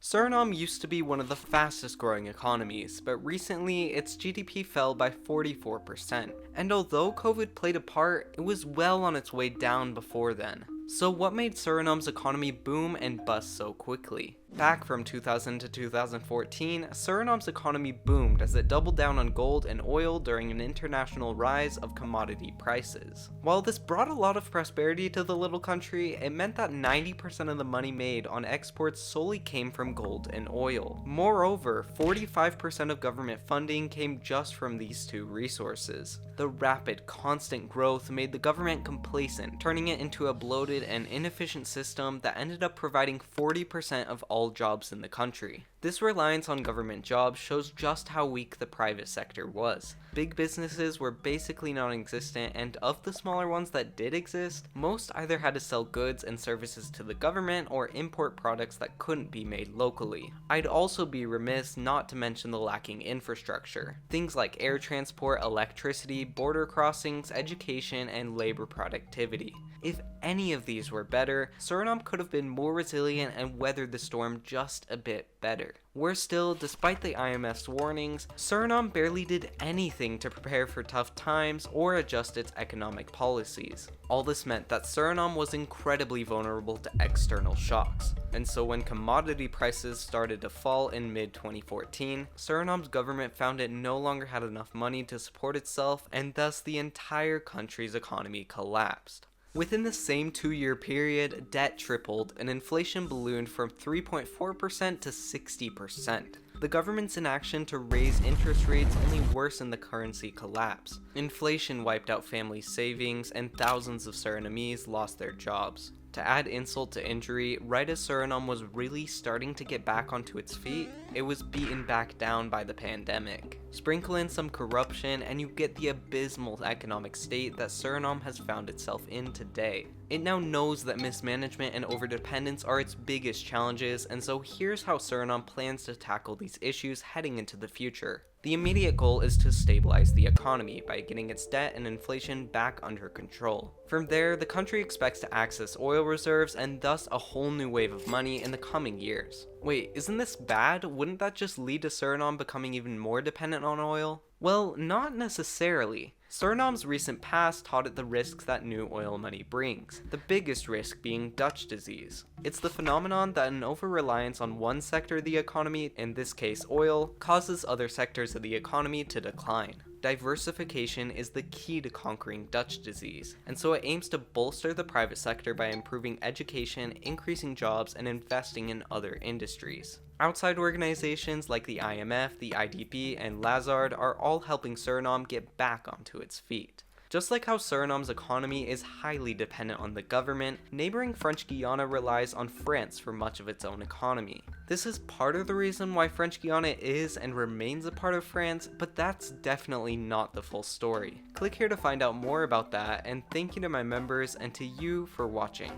Suriname used to be one of the fastest growing economies, but recently its GDP fell by 44%. And although COVID played a part, it was well on its way down before then. So what made Suriname's economy boom and bust so quickly? Back from 2000 to 2014, Suriname's economy boomed as it doubled down on gold and oil during an international rise of commodity prices. While this brought a lot of prosperity to the little country, it meant that 90% of the money made on exports solely came from gold and oil. Moreover, 45% of government funding came just from these two resources. The rapid, constant growth made the government complacent, turning it into a bloated and inefficient system that ended up providing 40% of all jobs in the country. This reliance on government jobs shows just how weak the private sector was. Big businesses were basically non-existent, and of the smaller ones that did exist, most either had to sell goods and services to the government or import products that couldn't be made locally. I'd also be remiss not to mention the lacking infrastructure. Things like air transport, electricity, border crossings, education, and labor productivity. If any of these were better, Suriname could have been more resilient and weathered the storm just a bit better. Worse still, despite the IMF's warnings, Suriname barely did anything to prepare for tough times or adjust its economic policies. All this meant that Suriname was incredibly vulnerable to external shocks, and so when commodity prices started to fall in mid-2014, Suriname's government found it no longer had enough money to support itself, and thus the entire country's economy collapsed. Within the same 2-year period, debt tripled and inflation ballooned from 3.4% to 60%. The government's inaction to raise interest rates only worsened the currency collapse. Inflation wiped out family savings, and thousands of Surinamese lost their jobs. To add insult to injury, right as Suriname was really starting to get back onto its feet, it was beaten back down by the pandemic. Sprinkle in some corruption and you get the abysmal economic state that Suriname has found itself in today. It now knows that mismanagement and overdependence are its biggest challenges, and so here's how Suriname plans to tackle these issues heading into the future. The immediate goal is to stabilize the economy by getting its debt and inflation back under control. From there, the country expects to access oil reserves and thus a whole new wave of money in the coming years. Wait, isn't this bad? Wouldn't that just lead to Suriname becoming even more dependent on oil? Well, not necessarily. Suriname's recent past taught it the risks that new oil money brings, the biggest risk being Dutch disease. It's the phenomenon that an over-reliance on one sector of the economy, in this case oil, causes other sectors of the economy to decline. Diversification is the key to conquering Dutch disease, and so it aims to bolster the private sector by improving education, increasing jobs, and investing in other industries. Outside organizations like the IMF, the IDB, and Lazard are all helping Suriname get back onto its feet. Just like how Suriname's economy is highly dependent on the government, neighboring French Guiana relies on France for much of its own economy. This is part of the reason why French Guiana is and remains a part of France, but that's definitely not the full story. Click here to find out more about that, and thank you to my members and to you for watching.